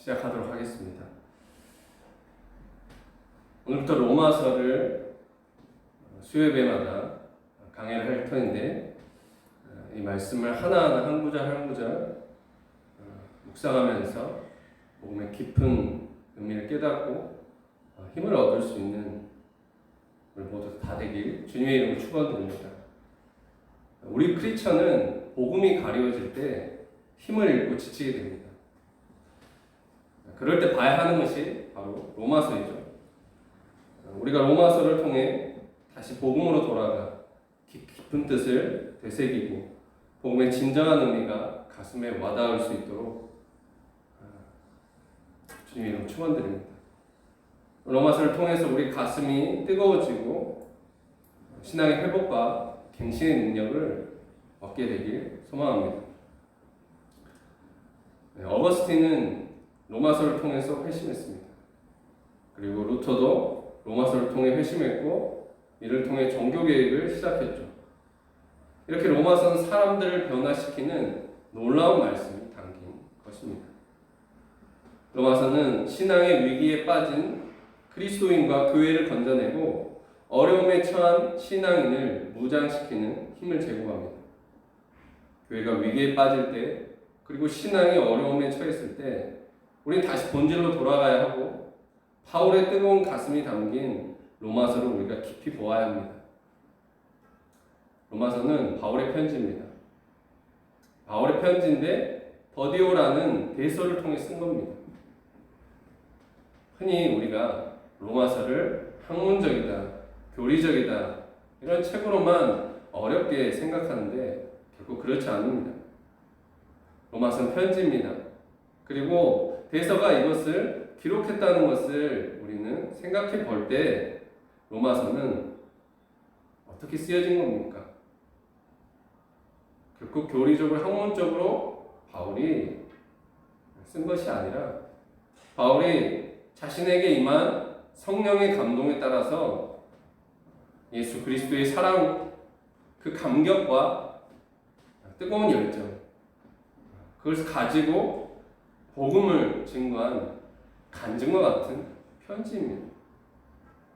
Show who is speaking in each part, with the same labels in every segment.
Speaker 1: 시작하도록 하겠습니다. 오늘부터 로마서를 수요예배마다 강의를 할 터인데 이 말씀을 하나하나 한 구절 한 구절 묵상하면서 복음의 깊은 의미를 깨닫고 힘을 얻을 수 있는 우리 모두 다 되길 주님의 이름으로 축원드립니다. 우리 크리스천은 복음이 가려워질 때 힘을 잃고 지치게 됩니다. 그럴 때 봐야 하는 것이 바로 로마서이죠. 우리가 로마서를 통해 다시 복음으로 돌아가 깊은 뜻을 되새기고 복음의 진정한 의미가 가슴에 와닿을 수 있도록 주님의 이름 축원드립니다. 로마서를 통해서 우리 가슴이 뜨거워지고 신앙의 회복과 갱신의 능력을 얻게 되길 소망합니다. 어거스틴은 로마서를 통해서 회심했습니다. 그리고 루터도 로마서를 통해 회심했고 이를 통해 종교개혁을 시작했죠. 이렇게 로마서는 사람들을 변화시키는 놀라운 말씀이 담긴 것입니다. 로마서는 신앙의 위기에 빠진 그리스도인과 교회를 건져내고 어려움에 처한 신앙인을 무장시키는 힘을 제공합니다. 교회가 위기에 빠질 때 그리고 신앙이 어려움에 처했을 때 우리는 다시 본질로 돌아가야 하고 바울의 뜨거운 가슴이 담긴 로마서를 우리가 깊이 보아야 합니다. 로마서는 바울의 편지입니다. 바울의 편지인데 더디오라는 대서를 통해 쓴 겁니다. 흔히 우리가 로마서를 학문적이다, 교리적이다 이런 책으로만 어렵게 생각하는데 결국 그렇지 않습니다. 로마서는 편지입니다. 그리고 대서가 이것을 기록했다는 것을 우리는 생각해 볼 때 로마서는 어떻게 쓰여진 겁니까? 결국 교리적으로 학문적으로 바울이 쓴 것이 아니라 바울이 자신에게 임한 성령의 감동에 따라서 예수 그리스도의 사랑, 그 감격과 뜨거운 열정 그것을 가지고 복음을 증거한 간증과 같은 편지입니다.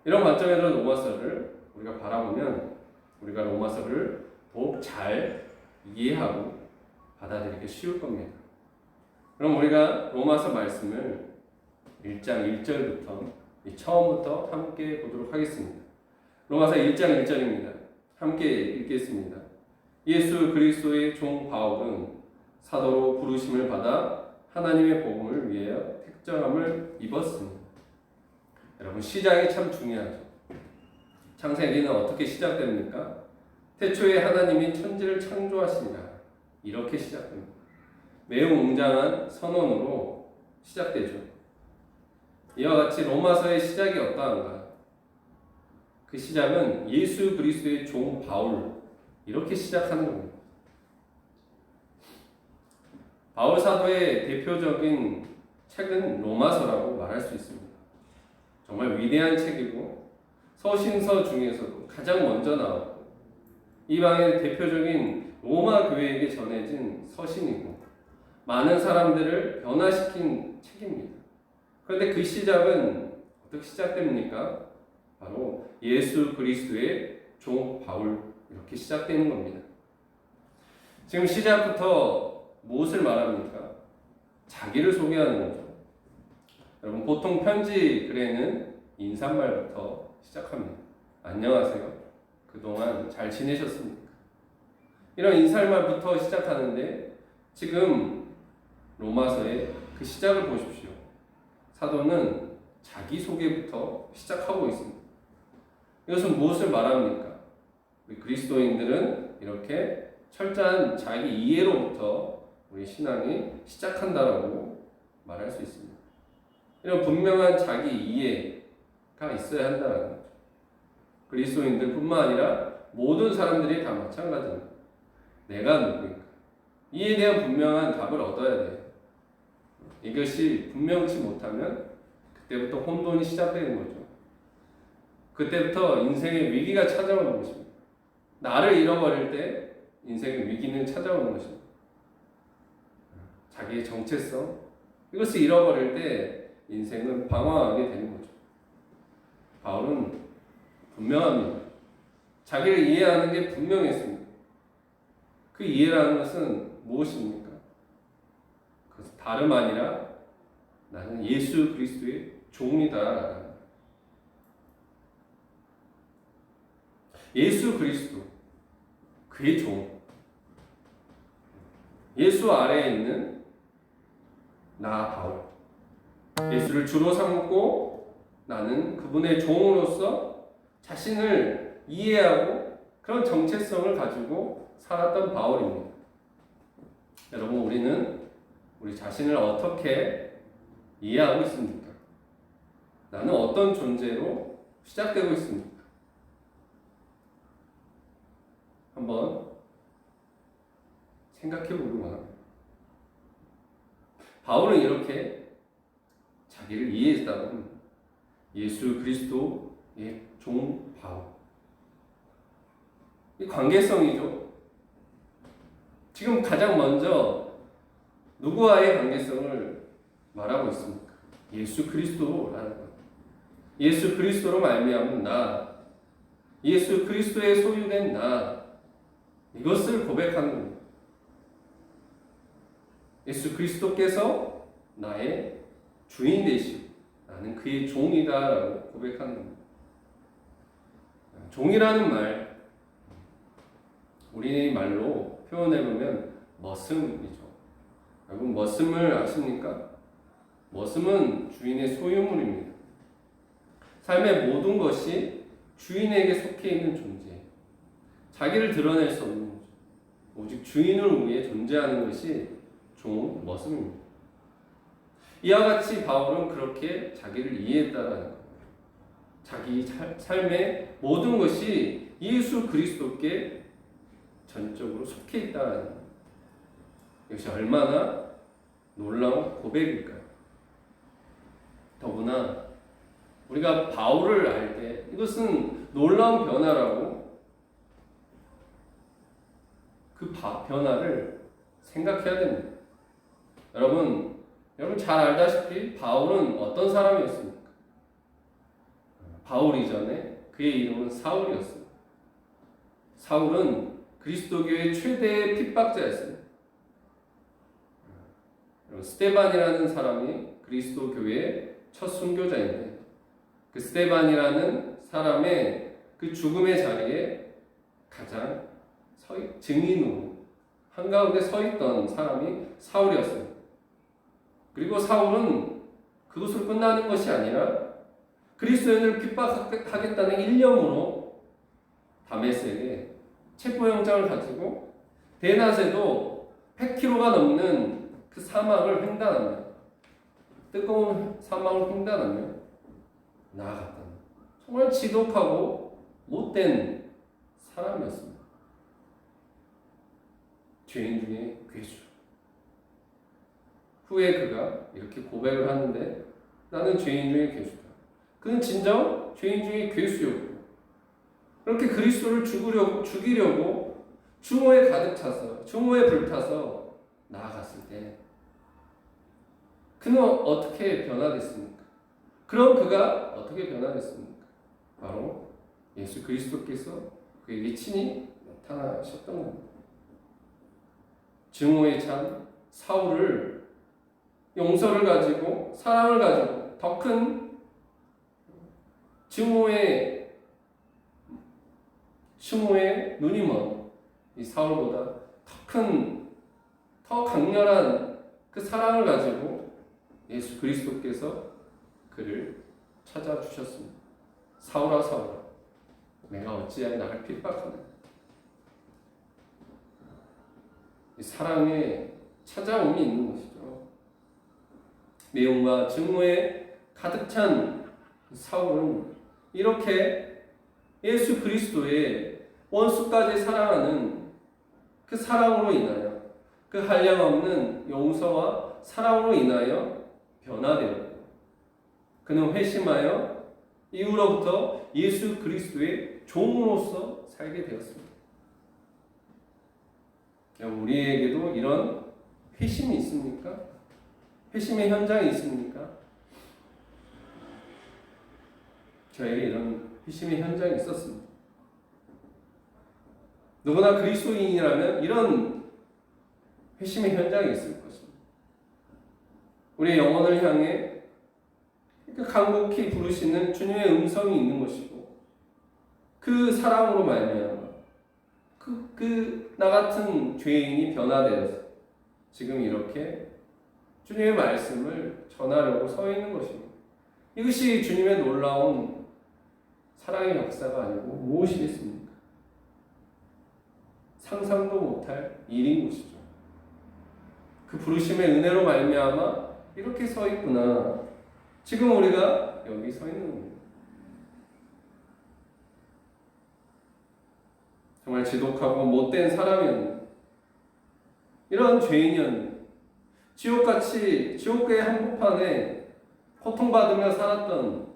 Speaker 1: 이런 관점에서 로마서를 우리가 바라보면 우리가 로마서를 더욱 잘 이해하고 받아들이기 쉬울 겁니다. 그럼 우리가 로마서 말씀을 1장 1절부터 처음부터 함께 보도록 하겠습니다. 로마서 1장 1절입니다. 함께 읽겠습니다. 예수 그리스도의 종 바울은 사도로 부르심을 받아 하나님의 복음을 위하여 택정함을 입었습니다. 여러분 시작이 참 중요하죠. 창세기는 어떻게 시작됩니까? 태초에 하나님이 천지를 창조하시니라 이렇게 시작됩니다. 매우 웅장한 선언으로 시작되죠. 이와 같이 로마서의 시작이 어떠한가? 그 시작은 예수 그리스도의 종 바울 이렇게 시작하는 겁니다. 바울 사도의 대표적인 책은 로마서라고 말할 수 있습니다. 정말 위대한 책이고 서신서 중에서도 가장 먼저 나왔고 이방의 대표적인 로마 교회에게 전해진 서신이고 많은 사람들을 변화시킨 책입니다. 그런데 그 시작은 어떻게 시작됩니까? 바로 예수 그리스도의 종 바울 이렇게 시작되는 겁니다. 지금 시작부터 무엇을 말합니까? 자기를 소개하는 거죠. 여러분 보통 편지 글에는 인사말부터 시작합니다. 안녕하세요. 그동안 잘 지내셨습니까? 이런 인사말부터 시작하는데 지금 로마서의 그 시작을 보십시오. 사도는 자기소개부터 시작하고 있습니다. 이것은 무엇을 말합니까? 우리 그리스도인들은 이렇게 철저한 자기 이해로부터 우리 신앙이 시작한다라고 말할 수 있습니다. 이런 분명한 자기 이해가 있어야 한다는 거죠. 그리스도인들뿐만 아니라 모든 사람들이 다 마찬가지입니다. 내가 누구인가? 이에 대한 분명한 답을 얻어야 돼요. 이것이 분명치 못하면 그때부터 혼돈이 시작되는 거죠. 그때부터 인생의 위기가 찾아오는 것입니다. 나를 잃어버릴 때 인생의 위기는 찾아오는 것입니다. 자기의 정체성, 이것을 잃어버릴 때 인생은 방황하게 되는 거죠. 바울은 분명합니다. 자기를 이해하는 게 분명했습니다. 그 이해라는 것은 무엇입니까? 그것은 다름 아니라 나는 예수 그리스도의 종이다. 예수 그리스도, 그의 종. 예수 아래에 있는 나 바울. 예수를 주로 삼고 나는 그분의 종으로서 자신을 이해하고 그런 정체성을 가지고 살았던 바울입니다. 여러분, 우리는 우리 자신을 어떻게 이해하고 있습니까? 나는 어떤 존재로 시작되고 있습니까? 한번 생각해 보기 바랍니다. 바울은 이렇게 자기를 이해했다고 합니다. 예수 그리스도의 종 바울. 이 관계성이죠. 지금 가장 먼저 누구와의 관계성을 말하고 있습니까? 예수 그리스도라는 것. 예수 그리스도로 말미암은 나, 예수 그리스도의 소유된 나, 이것을 고백하는 겁니다. 예수 그리스도께서 나의 주인 되시고 나는 그의 종이다라고 고백하는 겁니다. 종이라는 말, 우리 말로 표현해보면 머슴이죠. 여러분, 머슴을 아십니까? 머슴은 주인의 소유물입니다. 삶의 모든 것이 주인에게 속해 있는 존재. 자기를 드러낼 수 없는 거죠. 오직 주인을 위해 존재하는 것이 종, 머슴입니다. 이와 같이 바울은 그렇게 자기를 이해했다라는 겁니다. 자기 삶의 모든 것이 예수 그리스도께 전적으로 속해 있다는 겁니다. 이것이 얼마나 놀라운 고백일까요? 더구나 우리가 바울을 알 때 이것은 놀라운 변화라고 그 변화를 생각해야 됩니다. 여러분 잘 알다시피 바울은 어떤 사람이었습니까? 바울 이전에 그의 이름은 사울이었습니다. 사울은 그리스도교의 최대의 핍박자였습니다. 스데반이라는 사람이 그리스도교의 첫 순교자인데 그 스데반이라는 사람의 그 죽음의 자리에 가장 증인으로 한가운데 서 있던 사람이 사울이었습니다. 그리고 사울은 그것으로 끝나는 것이 아니라 그리스도인을 핍박하겠다는 일념으로 다메섹에 체포영장을 가지고 대낮에도 100km가 넘는 그 사막을 횡단합니다. 뜨거운 사막을 횡단하며 나아갔다. 정말 지독하고 못된 사람이었습니다. 죄인 중에 괴수. 후에 그가 이렇게 고백을 하는데 나는 죄인 중에 괴수다. 그는 진정 죄인 중에 괴수였고 그렇게 그리스도를 죽이려고 증오에 가득 차서 증오에 불타서 나아갔을 때 그는 어떻게 변화됐습니까? 그럼 그가 어떻게 변화됐습니까? 바로 예수 그리스도께서 그에게 친히 나타나셨던 겁니다. 증오에 찬 사울을 용서를 가지고 사랑을 가지고 더 큰 증오의 눈이 먼 이 사울보다 더 강렬한 그 사랑을 가지고 예수 그리스도께서 그를 찾아주셨습니다. 사울아 사울아 내가 어찌하여 나를 핍박하느냐. 이 사랑의 찾아옴이 있는 것이죠. 미움과 증오에 가득 찬 사울은 이렇게 예수 그리스도의 원수까지 사랑하는 그 사랑으로 인하여 그 한량없는 용서와 사랑으로 인하여 변화되었고 그는 회심하여 이후로부터 예수 그리스도의 종으로서 살게 되었습니다. 우리에게도 이런 회심이 있습니까? 회심의 현장이 있습니까? 저에게 이런 회심의 현장이 있었습니다. 누구나 그리스도인이라면 이런 회심의 현장이 있을 것입니다. 우리의 영혼을 향해 간곡히 부르시는 주님의 음성이 있는 것이고, 그 사랑으로 말미암아 나 같은 죄인이 변화되어서 지금 이렇게 주님의 말씀을 전하려고 서 있는 것입니다. 이것이 주님의 놀라운 사랑의 역사가 아니고 무엇이겠습니까? 상상도 못할 일인 것이죠. 그 부르심의 은혜로 말미암아 이렇게 서 있구나. 지금 우리가 여기 서 있는 겁니다. 정말 지독하고 못된 사람이었는데, 이런 죄인이었는데, 지옥의 한복판에 고통받으며 살았던,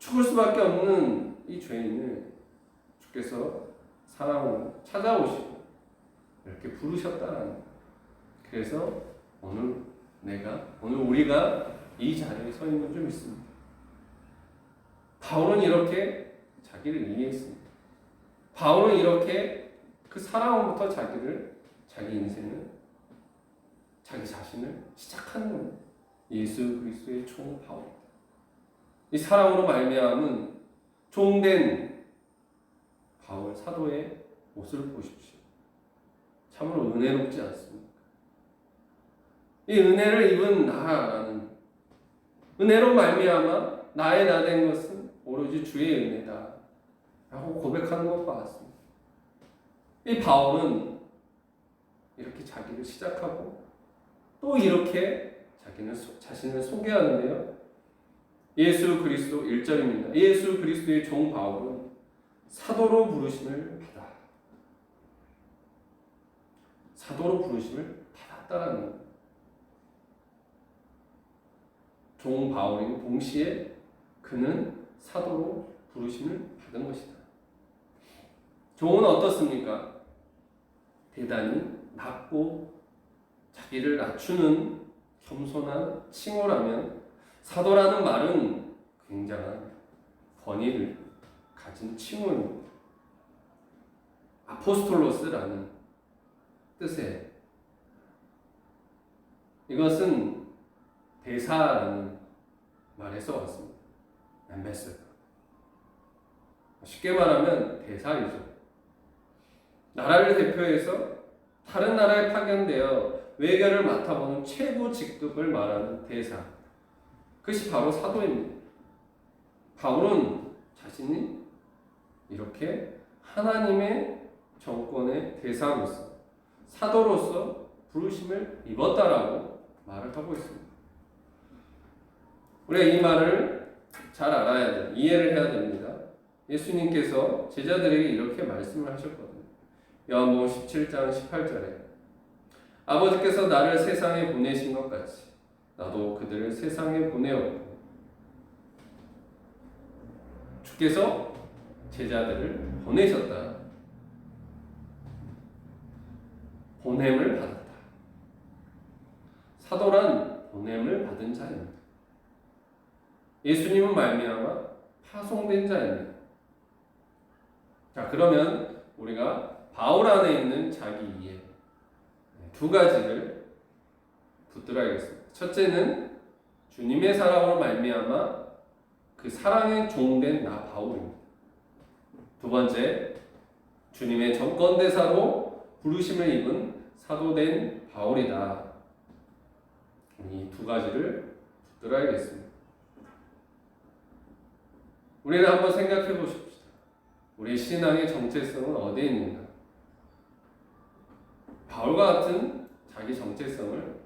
Speaker 1: 죽을 수밖에 없는 이 죄인을 주께서 사랑으로 찾아오시고 이렇게 부르셨다는. 그래서 오늘 우리가 이 자리에 서 있는 줄 믿습니다. 바울은 이렇게 자기를 이해했습니다. 바울은 이렇게 그 사랑으로부터 자기 인생을, 자기 자신을 시작하는 겁니다. 예수 그리스도의 종 바울. 이 사랑으로 말미암은 종된 바울 사도의 모습을 보십시오. 참으로 은혜롭지 않습니까? 이 은혜를 입은 나라는, 은혜로 말미암아 나의 나 된 것은 오로지 주의 은혜다 라고 고백하는 것과 같습니다. 이 바울은 이렇게 자기를 시작하고 또 이렇게 자신을 소개하는데요. 예수 그리스도 1절입니다. 예수 그리스도의 종 바울은 사도로 부르심을 받았다라는 겁니다. 종 바울인 동시에 그는 사도로 부르심을 받은 것이다. 종은 어떻습니까? 대단히 낮고 자기를 낮추는 겸손한 칭호라면, 사도라는 말은 굉장한 권위를 가진 칭호입니다. 아포스톨로스라는 뜻에, 이것은 대사라는 말에서 왔습니다. 엠베서더. 쉽게 말하면 대사이죠. 나라를 대표해서 다른 나라에 파견되어 외교를 맡아보는 최고 직급을 말하는 대사. 그것이 바로 사도입니다. 바울은 자신이 이렇게 하나님의 정권의 대사로서, 사도로서 부르심을 입었다라고 말을 하고 있습니다. 우리가 이 말을 잘 알아야 돼요. 이해를 해야 됩니다. 예수님께서 제자들에게 이렇게 말씀을 하셨거든요. 요한복음 17장 18절에 아버지께서 나를 세상에 보내신 것 같이 나도 그들을 세상에 보내었고, 주께서 제자들을 보내셨다. 보냄을 받았다. 사도란 보냄을 받은 자입니다. 예수님은 말미암아 파송된 자입니다. 자, 그러면 우리가 바울 안에 있는 자기 이해 두 가지를 붙들어야겠습니다. 첫째는 주님의 사랑으로 말미암아 그 사랑의 종된 나 바울입니다. 두 번째, 주님의 정권대사로 부르심을 입은 사도된 바울이다. 이 두 가지를 붙들어야겠습니다. 우리는 한번 생각해 보십시다. 우리 신앙의 정체성은 어디에 있는가? 바울과 같은 자기 정체성을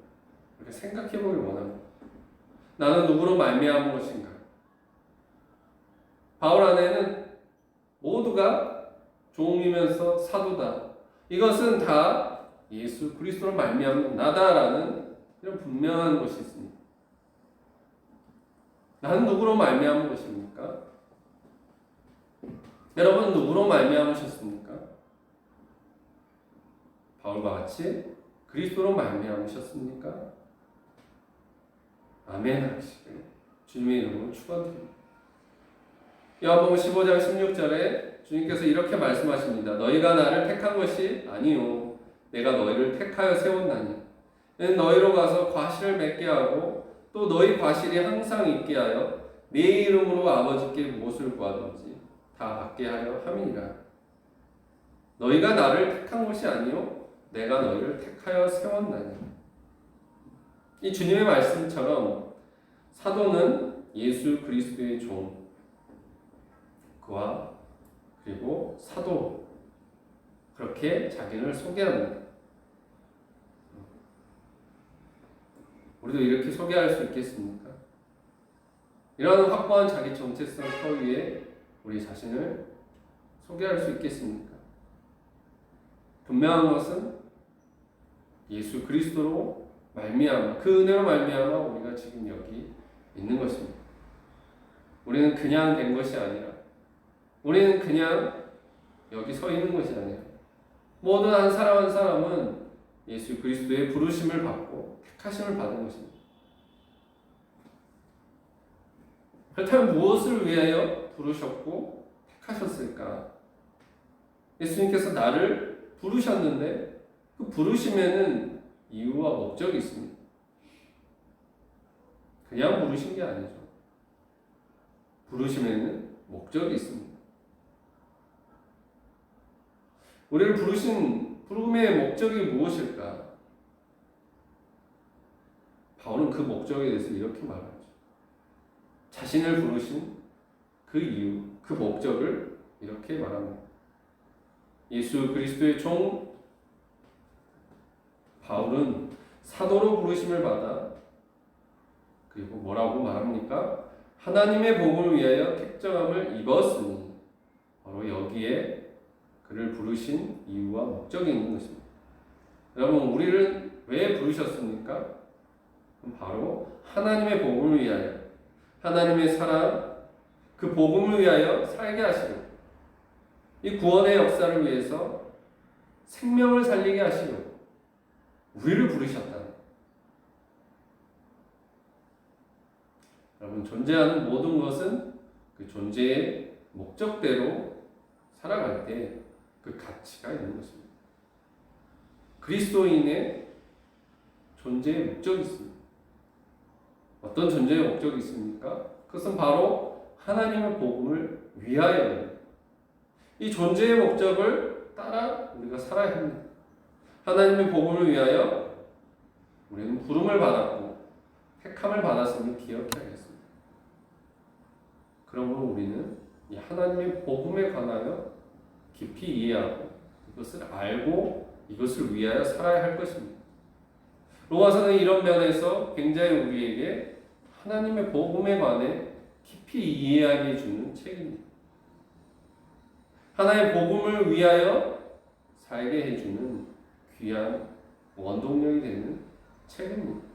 Speaker 1: 이렇게 생각해 보길 원합니다. 나는 누구로 말미암은 것인가? 바울 안에는 모두가 종이면서 사도다. 이것은 다 예수 그리스도로 말미암는 나다라는 이런 분명한 것이 있습니다. 나는 누구로 말미암은 것입니까? 여러분, 누구로 말미암으셨습니까? 바울과 같이 그리스도로 말미암으셨습니까? 아멘 하시길 주님의 이름으로 축원드립니다. 요한복음 15장 16절에 주님께서 이렇게 말씀하십니다. 너희가 나를 택한 것이 아니요 내가 너희를 택하여 세웠나니 너희로 가서 과실을 맺게 하고 또 너희 과실이 항상 있게 하여 내 이름으로 아버지께 무엇을 구하든지 다 받게 하려 함이니라. 너희가 나를 택한 것이 아니요 내가 너희를 택하여 세웠나니. 이 주님의 말씀처럼 사도는 예수 그리스도의 종, 그와 그리고 사도, 그렇게 자기를 소개합니다. 우리도 이렇게 소개할 수 있겠습니까? 이런 확고한 자기 정체성 터 위에 우리 자신을 소개할 수 있겠습니까? 분명한 것은 예수 그리스도로 말미암아, 그 은혜로 말미암아 우리가 지금 여기 있는 것입니다. 우리는 그냥 된 것이 아니라, 우리는 그냥 여기 서 있는 것이 아니라, 모든 한 사람 한 사람은 예수 그리스도의 부르심을 받고 택하심을 받은 것입니다. 그렇다면 무엇을 위하여 부르셨고 택하셨을까? 예수님께서 나를 부르셨는데 그 부르심에는 이유와 목적이 있습니다. 그냥 부르신 게 아니죠. 부르심에는 목적이 있습니다. 우리를 부르신 부름의 목적이 무엇일까? 바울은 그 목적에 대해서 이렇게 말하죠. 자신을 부르신 그 이유, 그 목적을 이렇게 말합니다. 예수 그리스도의 종 바울은 사도로 부르심을 받아 그리고 뭐라고 말합니까? 하나님의 복음을 위하여 택정함을 입었으니, 바로 여기에 그를 부르신 이유와 목적이 있는 것입니다. 여러분, 우리를 왜 부르셨습니까? 바로 하나님의 복음을 위하여, 하나님의 사랑, 그 복음을 위하여 살게 하시고, 이 구원의 역사를 위해서 생명을 살리게 하시고 우리를 부르셨다. 여러분, 존재하는 모든 것은 그 존재의 목적대로 살아갈 때 그 가치가 있는 것입니다. 그리스도인의 존재의 목적이 있습니다. 어떤 존재의 목적이 있습니까? 그것은 바로 하나님의 복음을 위하여입니다. 이 존재의 목적을 따라 우리가 살아야 합니다. 하나님의 복음을 위하여 우리는 부름을 받았고 택함을 받았음을 기억해야겠습니다. 그러므로 우리는 이 하나님의 복음에 관하여 깊이 이해하고 이것을 알고 이것을 위하여 살아야 할 것입니다. 로마서는 이런 면에서 굉장히 우리에게 하나님의 복음에 관해 깊이 이해하게 해주는 책입니다. 하나님의 복음을 위하여 살게 해주는 귀한 원동력이 되는 책입니다.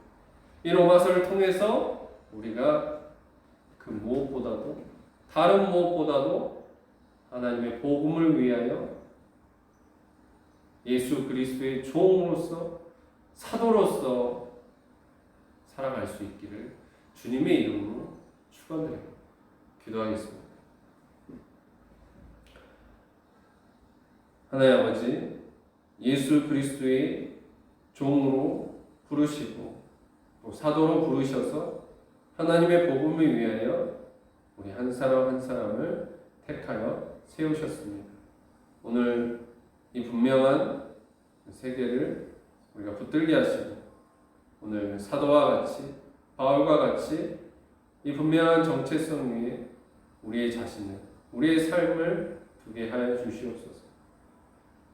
Speaker 1: 이 로마서를 통해서 우리가 그 무엇보다도, 다른 무엇보다도 하나님의 복음을 위하여 예수 그리스도의 종으로서, 사도로서 살아갈 수 있기를 주님의 이름으로 축원드립니다. 기도하겠습니다. 하나님 아버지, 예수 그리스도의 종으로 부르시고 또 사도로 부르셔서 하나님의 복음을 위하여 우리 한 사람 한 사람을 택하여 세우셨습니다. 오늘 이 분명한 세계를 우리가 붙들게 하시고, 오늘 사도와 같이, 바울과 같이 이 분명한 정체성 위에 우리의 자신을, 우리의 삶을 두게 하여 주시옵소서.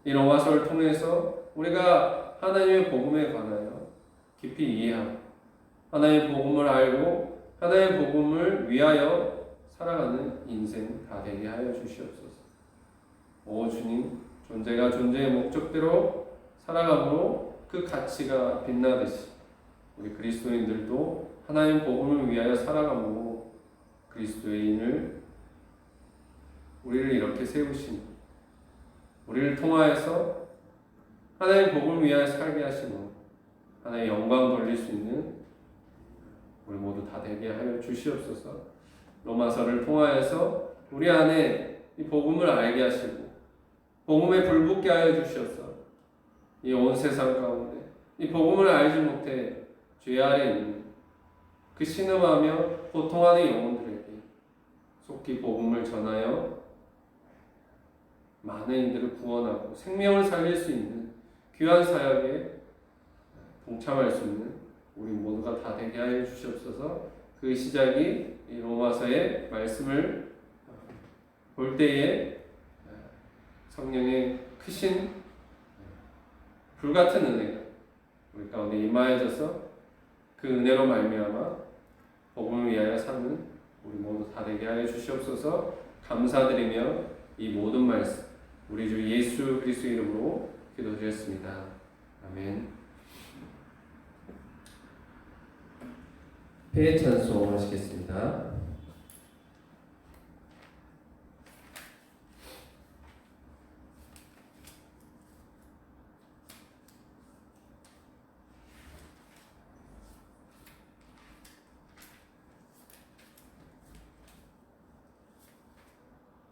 Speaker 1: 이 로마서를 통해서 우리가 하나님의 복음에 관하여 깊이 이해하고 하나님의 복음을 알고 하나님의 복음을 위하여 살아가는 인생 다 되게 하여 주시옵소서. 오 주님, 존재가 존재의 목적대로 살아감으로 그 가치가 빛나듯이 우리 그리스도인들도 하나님 복음을 위하여 살아감으로 그리스도인을, 우리를 이렇게 세우시니 우리를 통하여서 하나님 복음을 위하여 살게 하시고 하나님의 영광 돌릴 수 있는 우리 모두 다 되게 하여 주시옵소서. 로마서를 통하여서 우리 안에 이 복음을 알게 하시고 복음에 불붙게 하여 주시옵소서. 이 온 세상 가운데 이 복음을 알지 못해 죄 아래 있는 그 신음하며 고통하는 영혼들에게 속히 복음을 전하여 많은 이들을 구원하고 생명을 살릴 수 있는 귀한 사역에 동참할 수 있는 우리 모두가 다 되게 하여 주시옵소서. 그 시작이 이 로마서의 말씀을 볼 때에 성령의 크신 불같은 은혜가 우리 가운데 임하여져서 그 은혜로 말미암아 복음을 위하여 사는 우리 모두 다 되게 하여 주시옵소서. 감사드리며 이 모든 말씀 우리 주 예수 그리스도 이름으로 기도드렸습니다. 아멘. 회의 찬송 하시겠습니다.